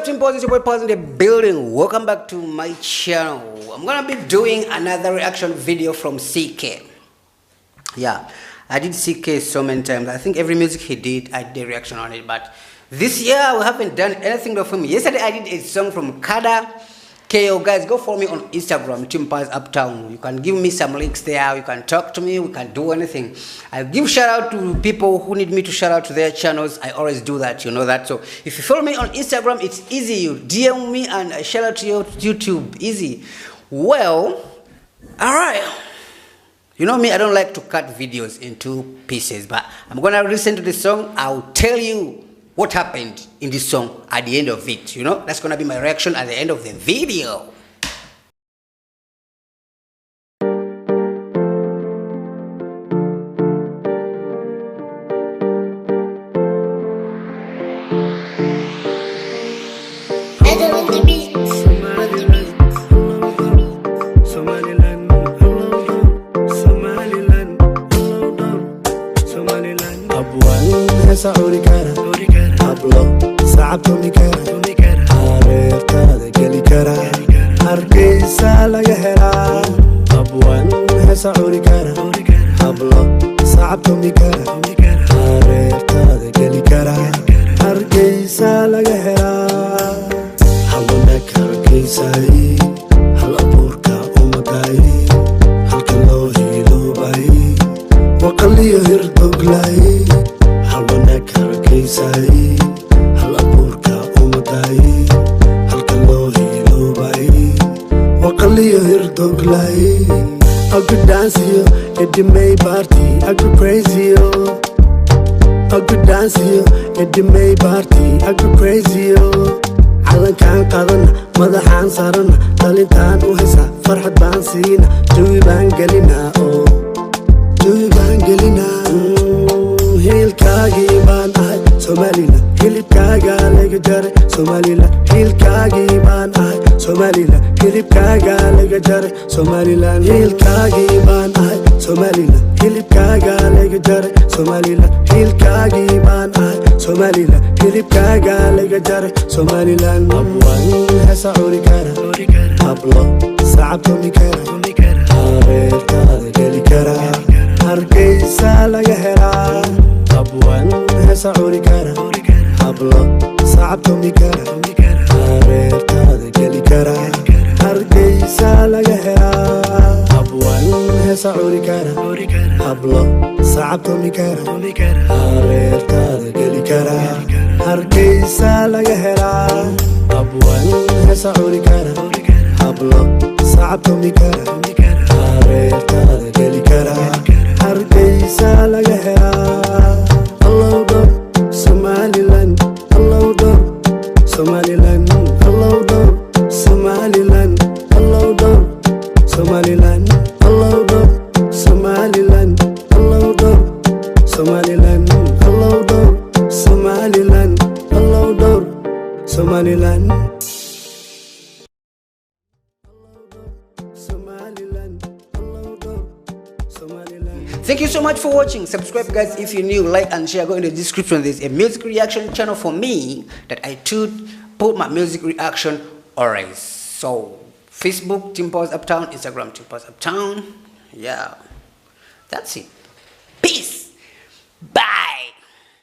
Team Positive Boy Pause in the building. Welcome back to my channel. I'm gonna be doing another reaction video from CK. Yeah, I did CK so many times. I think every music he did, I did a reaction on it. But this year we haven't done anything from him. Yesterday I did a song from Kada KO. Guys, go follow me on Instagram, Team Paz Uptown. You can give me some links there. You can talk to me. We can do anything. I give shout out to people who need me to shout out to their channels. I always do that. You know that. So if you follow me on Instagram, it's easy. You DM me and I shout out to your YouTube. Easy. Well, all right. You know me, I don't like to cut videos into pieces, but I'm gonna listen to the song. I'll tell you what happened in this song at the end of it. You know, that's gonna be my reaction at the end of the video. سعوري كارا hablo sacabto mi kara hareertaada geli kara hargeysa laga helaa abwan sacuri kara hablo sacabto mi kara hareertaada geli kara hargeysa laga helaa hawanak hargeysay hal abuurka umaday halka loo hiiloobay waqaliyo hirdoglay hawanak hargeysay hal abuurka umaday halka loo hiiloobay waqaliyo hirdoglay I could dance you at the May party I could praise you I could dance you at the May party I could praise you calankaan qadana madaxaan saarana dhalintaan u hesa farxad baan siina jawi baan gelinaa oo jawi baan gelinaa hilkaagii baan ahay Somaliland hilibkaaga laga jaray Somaliland hilkaagii baan ahay Somaliland hilibkaaga laga jaray Somaliland hilkaagii baan ahay Somaliland hilibkaaga laga jaray Somaliland hilkaagii baan ahay Somaliland hilibkaaga laga jaray Somaliland abwan sacuri kara hablo sacabto mi kara hareertaada geli kara hargeysa laga helaa abwan sacuri kara hablo sacabto mi kara hareertaada geli kara hargeysa laga helaa abwan sacuri kara hablo sacabto mi kara hareertaada geli kara hargeysa laga helaa abwan sacuri kara hablo sacabto mi kara hareertaada geli kara hargeysa laga helaa Hello dog Somaliland Hello dog Somaliland Hello dog Somaliland Hello dog Somaliland Hello dog Somaliland Hello dog Somaliland Hello dog Somaliland Hello dog Somaliland Thank you so much for watching. Subscribe guys if you're new, like and share. Go in the description. There's a music reaction channel for me that I put my music reaction always. So Facebook Team Pause Uptown, Instagram Team Pause Uptown. Yeah, that's it. Peace. Bye.